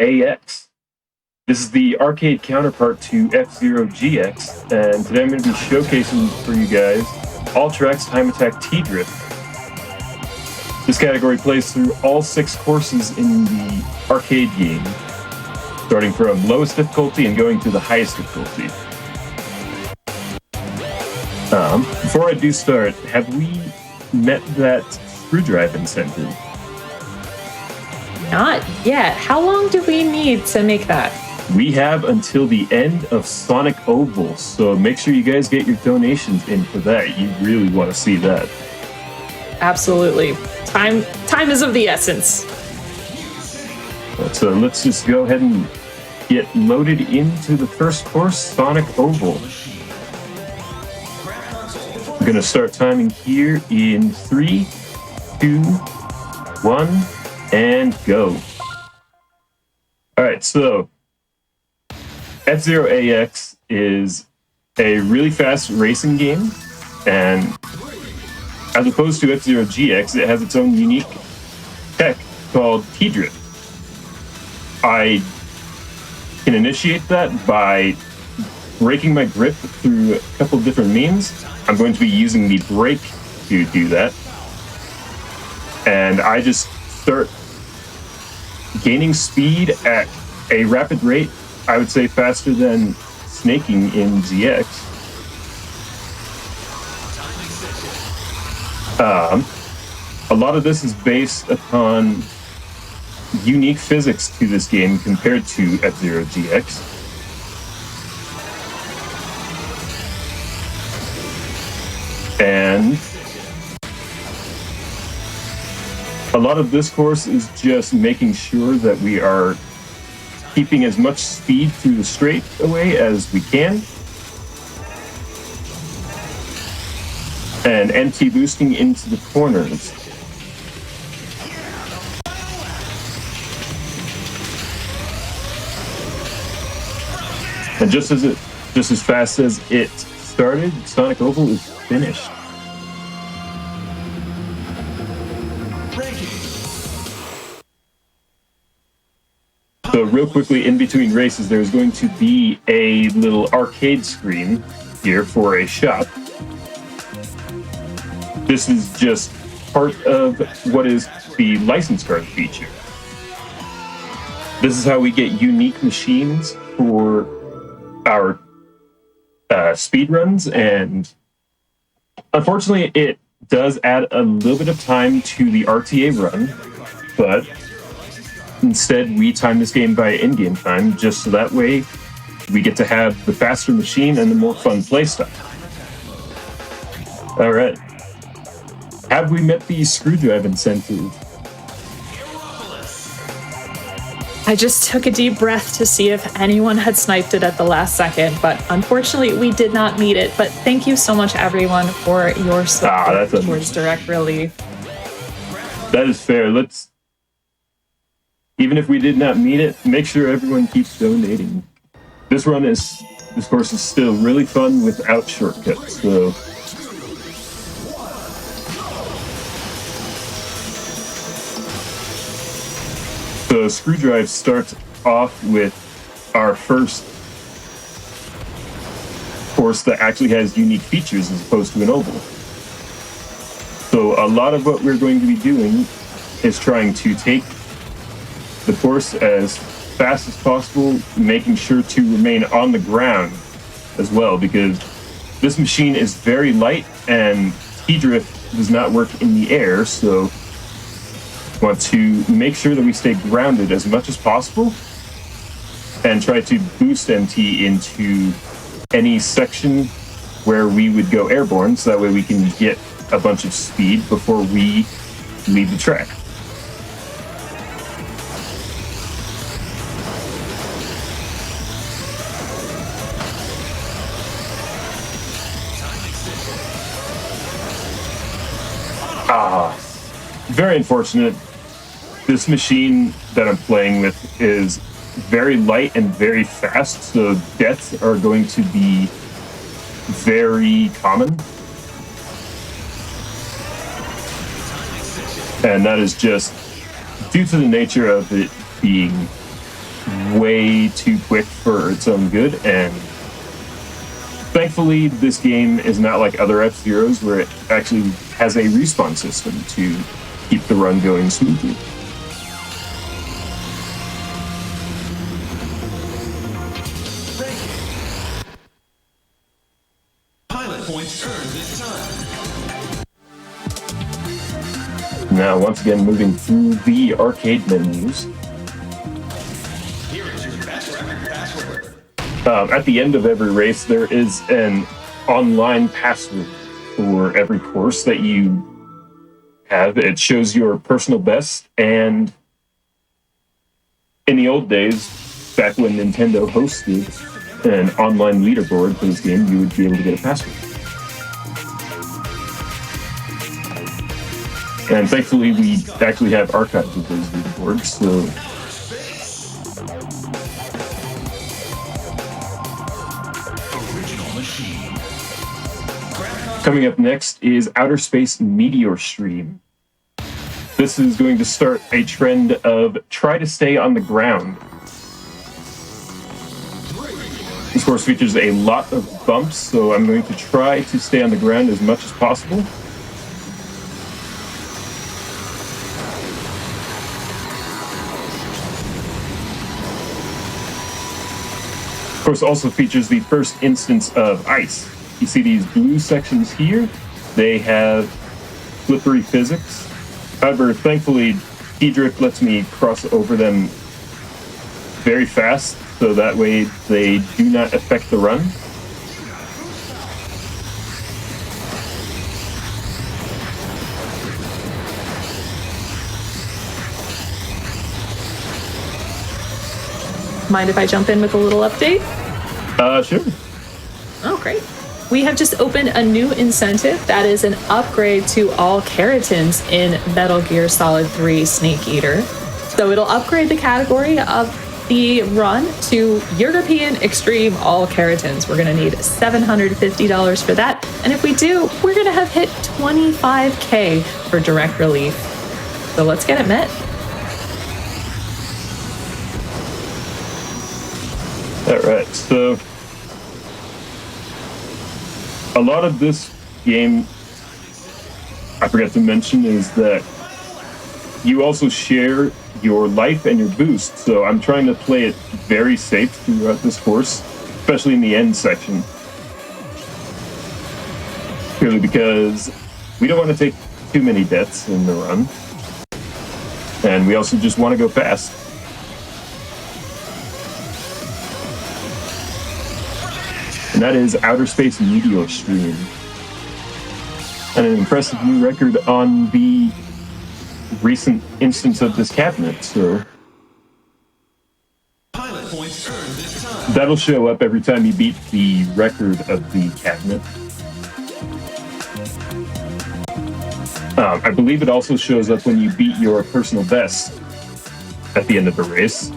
AX. This is the arcade counterpart to F-Zero GX, and today I'm going to be showcasing for you guys Ultra-X Time Attack T-Drift. This category plays through all 6 courses in the arcade game, starting from lowest difficulty and going to the highest difficulty. Before I do start, have we met that screwdriver incentive? Not yet. How long do we need to make that? We have until the end of Sonic Oval, so make sure you guys get your donations in for that. You really want to see that. Absolutely. Time is of the essence. So let's just go ahead and get loaded into the first course, Sonic Oval. I'm going to start timing here in 3, 2, 1, and go. Alright, so F-Zero AX is a really fast racing game, and as opposed to F-Zero GX, it has its own unique tech called T-Drift. I can initiate that by breaking my grip through a couple of different means. I'm going to be using the brake to do that, and I just start gaining speed at a rapid rate, I would say faster than snaking in GX. A lot of this is based upon unique physics to this game compared to F-Zero GX. And a lot of this course is just making sure that we are keeping as much speed through the straightaway as we can, and NT boosting into the corners. And just as fast as it started, Sonic Oval is finished. So real quickly, in between races, there's going to be a little arcade screen here for a shop. This is just part of what is the license card feature. This is how we get unique machines for our speed runs, and unfortunately it does add a little bit of time to the RTA run, but instead we time this game by in-game time, just so that way we get to have the faster machine and the more fun playstyle. Alright. Have we met the screwdriver incentive? I just took a deep breath to see if anyone had sniped it at the last second, but unfortunately we did not meet it. But thank you so much, everyone, for your support towards Direct Relief. That is fair. Even if we did not meet it, make sure everyone keeps donating. This course is still really fun without shortcuts, so. The Screwdrive starts off with our first course that actually has unique features as opposed to an oval. So a lot of what we're going to be doing is trying to take the course as fast as possible, making sure to remain on the ground as well, because this machine is very light and T-Drift does not work in the air, so want to make sure that we stay grounded as much as possible and try to boost MT into any section where we would go airborne, so that way we can get a bunch of speed before we leave the track. Very unfortunate. This machine that I'm playing with is very light and very fast, so deaths are going to be very common. And that is just due to the nature of it being way too quick for its own good, and thankfully this game is not like other F-Zeros where it actually has a respawn system to keep the run going smoothly. Pilot points earned this time. Now, once again, moving through the arcade menus. Here is your best record password. At the end of every race, there is an online password for every course that you have. It shows your personal best, and in the old days, back when Nintendo hosted an online leaderboard for this game, you would be able to get a password. And thankfully, we actually have archives of those leaderboards, so coming up next is Outer Space Meteor Stream. This is going to start a trend of try to stay on the ground. This course features a lot of bumps, so I'm going to try to stay on the ground as much as possible. Of course, also features the first instance of ice. You see these blue sections here? They have slippery physics. However, thankfully, Diedrich lets me cross over them very fast, so that way they do not affect the run. Mind if I jump in with a little update? Sure. Oh, great. We have just opened a new incentive that is an upgrade to all keratins in Metal Gear Solid 3 Snake Eater. So it'll upgrade the category of the run to European Extreme All Keratins. We're going to need $750 for that. And if we do, we're going to have hit 25K for direct relief. So let's get it met. All right, so a lot of this game, I forgot to mention, is that you also share your life and your boost. So I'm trying to play it very safe throughout this course, especially in the end section. Purely because we don't want to take too many deaths in the run. And we also just want to go fast. And that is Outer Space Meteor Stream. And an impressive new record on the recent instance of this cabinet, so Pilot points earned this time. that'll show up every time you beat the record of the cabinet. I believe it also shows up when you beat your personal best at the end of the race.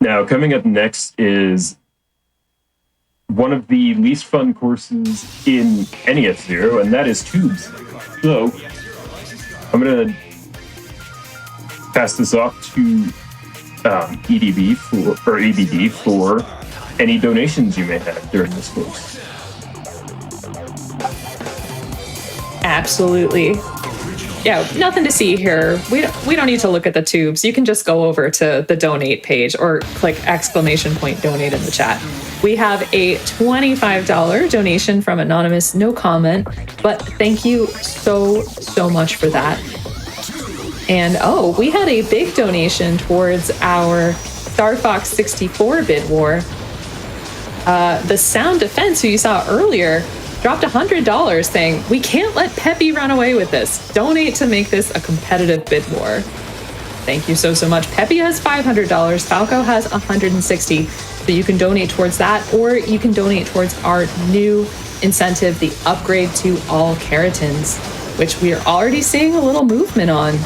Now, coming up next is one of the least fun courses in any F-Zero, and that is tubes. So, I'm going to pass this off to EDB or EBD for any donations you may have during this course. Absolutely. Yeah, nothing to see here. We don't need to look at the tubes. You can just go over to the donate page or click !donate in the chat. We have a $25 donation from Anonymous, no comment, but thank you so much for that. And oh, we had a big donation towards our Star Fox 64 bid war. The Sound Defense, who you saw earlier, dropped $100 saying, "We can't let Peppy run away with this. Donate to make this a competitive bid war." Thank you so much. Peppy has $500. Falco has $160. So you can donate towards that, or you can donate towards our new incentive, the upgrade to all keratins, which we are already seeing a little movement on.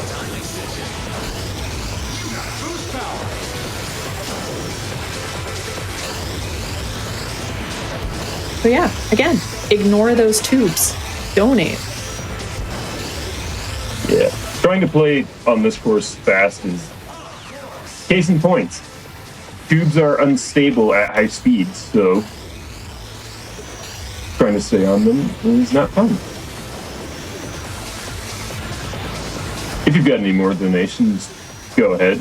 So yeah, again, ignore those tubes. Donate. Yeah. Trying to play on this course fast is case in point. Tubes are unstable at high speeds, so trying to stay on them is not fun. If you've got any more donations, go ahead.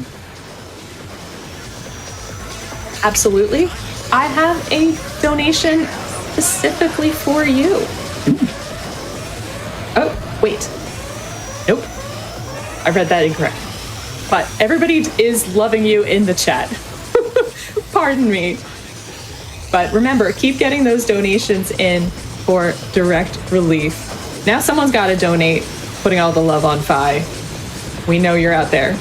Absolutely. I have a donation specifically for you. Oh, wait. Nope. I read that incorrect. But everybody is loving you in the chat. Pardon me. But remember, keep getting those donations in for direct relief. Now someone's got to donate, putting all the love on Figh. We know you're out there.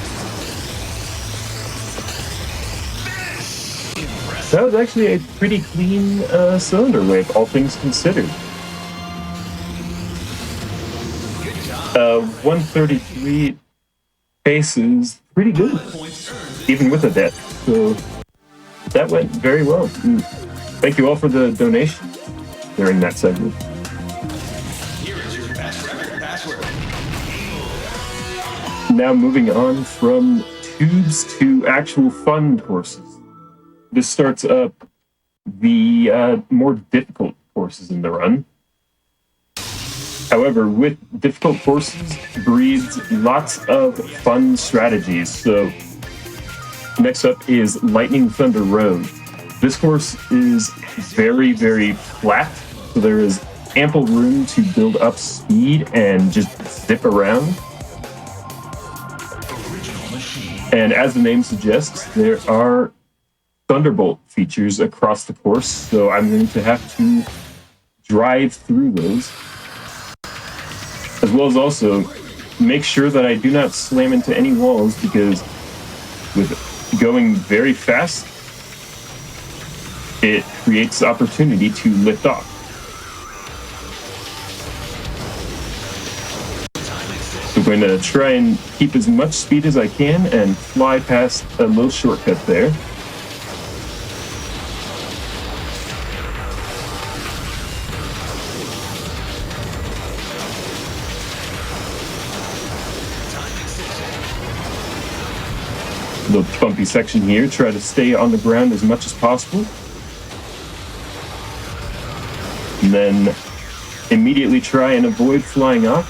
That was actually a pretty clean cylinder wave, all things considered. 133 pace is pretty good, even with a death. So that went very well. And thank you all for the donation during that segment. Here is your best record password. Now moving on from tubes to actual fun courses. This starts up the more difficult courses in the run. However, with difficult courses breeds lots of fun strategies. So next up is Lightning Thunder Road. This course is very, very flat, so there is ample room to build up speed and just zip around. And as the name suggests, there are Thunderbolt features across the course, so I'm going to have to drive through those. As well as also make sure that I do not slam into any walls, because with going very fast, it creates the opportunity to lift off. So I'm going to try and keep as much speed as I can and fly past a little shortcut there. Little bumpy section here. Try to stay on the ground as much as possible. And then immediately try and avoid flying off.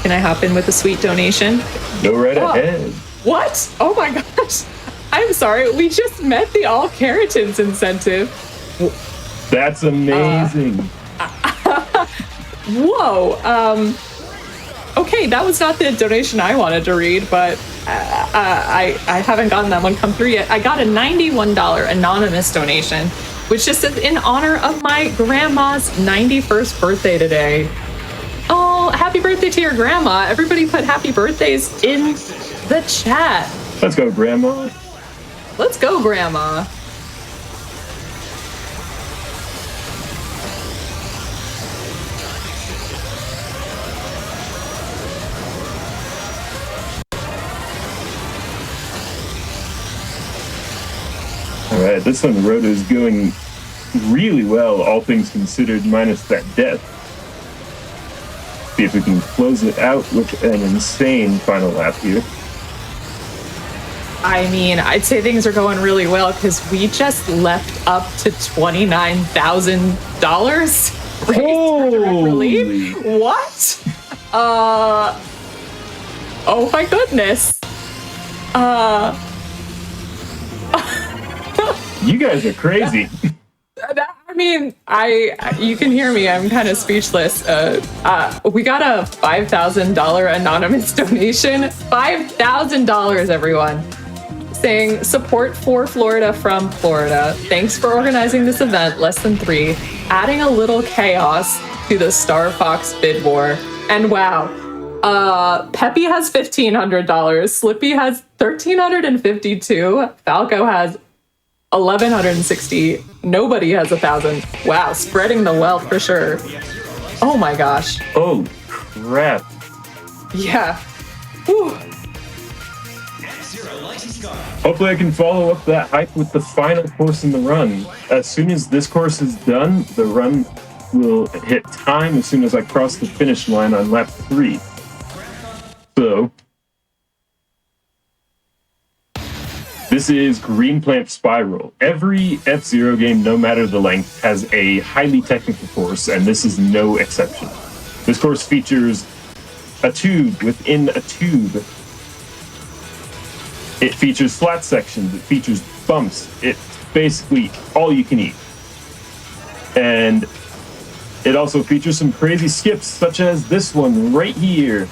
Can I hop in with a sweet donation? Go right ahead. What? Oh my gosh. I'm sorry. We just met the all keratins incentive. That's amazing. Whoa. Okay, that was not the donation I wanted to read, but I haven't gotten that one come through yet. I got a $91 anonymous donation, which just says in honor of my grandma's 91st birthday today. Oh, happy birthday to your grandma. Everybody put happy birthdays in the chat. Let's go, Grandma. Let's go, Grandma. All right, this on the road is going really well, all things considered, minus that death. See if we can close it out with an insane final lap here. I mean, I'd say things are going really well because we just leapt up to $29,000. Holy! What? Oh my goodness. You guys are crazy. I mean, you can hear me. I'm kind of speechless. We got a $5,000 anonymous donation. $5,000, everyone. Saying support for Florida from Florida. Thanks for organizing this event. Less than 3. Adding a little chaos to the Star Fox bid war. And wow. Peppy has $1,500. Slippy has $1,352. Falco has 1,160. Nobody has 1,000. Wow, spreading the wealth for sure. Oh my gosh. Oh, crap. Yeah. Whew. Hopefully I can follow up that hype with the final course in the run. As soon as this course is done, the run will hit time as soon as I cross the finish line on lap 3. So, this is Green Plant Spiral. Every F-Zero game, no matter the length, has a highly technical course, and this is no exception. This course features a tube within a tube. It features flat sections, it features bumps. It's basically all you can eat. And it also features some crazy skips, such as this one right here.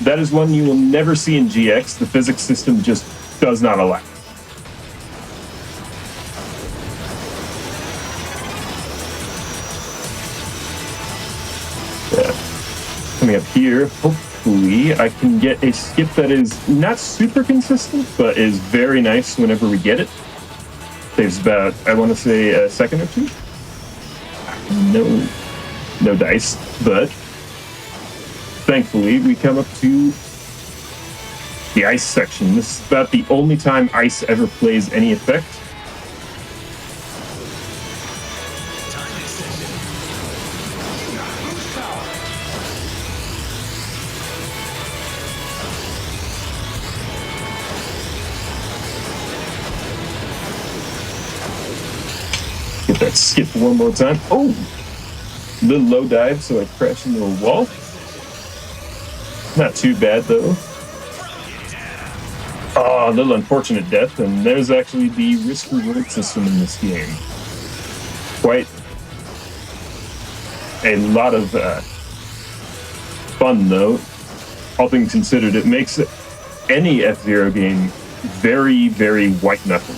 That is one you will never see in GX. The physics system just does not allow. Coming up here, hopefully I can get a skip that is not super consistent, but is very nice whenever we get it. Saves about, I want to say, a second or two. No dice, but thankfully we come up to the ice section. This is about the only time ice ever plays any effect. Get that skip one more time. Oh! Little low dive, so I crash into a wall. Not too bad, though. Oh, a little unfortunate death, and there's actually the risk-reward system in this game. Quite a lot of fun, though. All things considered, it makes any F-Zero game very, very white-knuckle.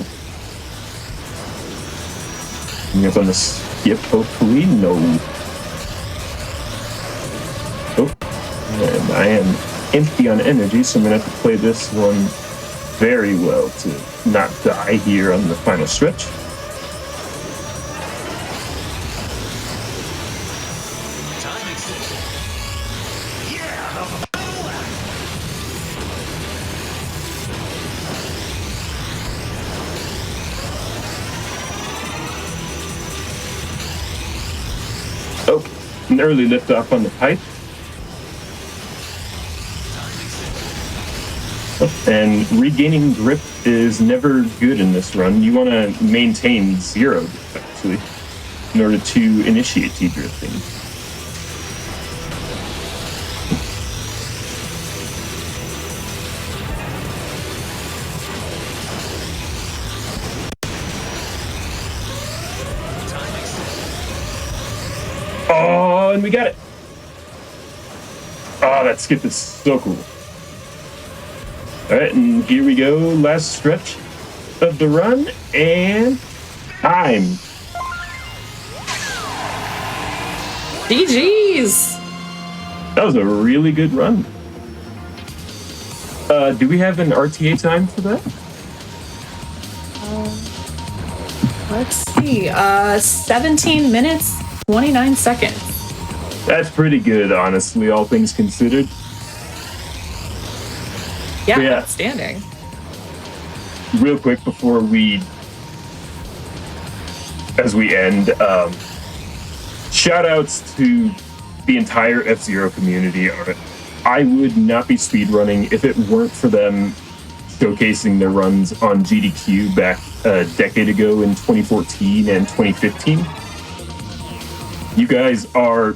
Up on the skip, hopefully. No. Oh, and I am empty on energy, so I'm going to have to play this one very well to not die here on the final stretch. Oh, an early liftoff on the pipe. And regaining grip is never good in this run. You want to maintain 0 grip, actually, in order to initiate T-drifting. Oh, and we got it. Oh, that skip is so cool. All right, and here we go. Last stretch of the run, and time. GG's. That was a really good run. Do we have an RTA time for that? Let's see. 17 minutes, 29 seconds. That's pretty good, honestly, all things considered. Yeah, outstanding. Real quick before as we end, shout outs to the entire F-Zero community. I would not be speedrunning if it weren't for them showcasing their runs on GDQ back a decade ago in 2014 and 2015. You guys are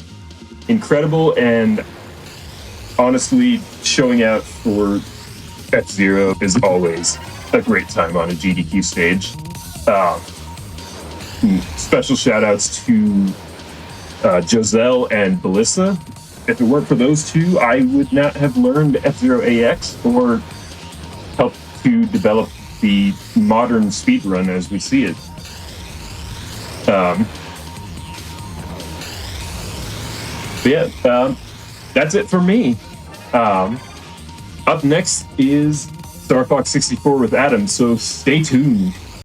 incredible, and honestly, showing out for F-Zero is always a great time on a GDQ stage. Special shout outs to Joselle and Belissa. If it weren't for those two, I would not have learned F-Zero AX or helped to develop the modern speedrun as we see it. That's it for me. Up next is Star Fox 64 with Adam, so stay tuned.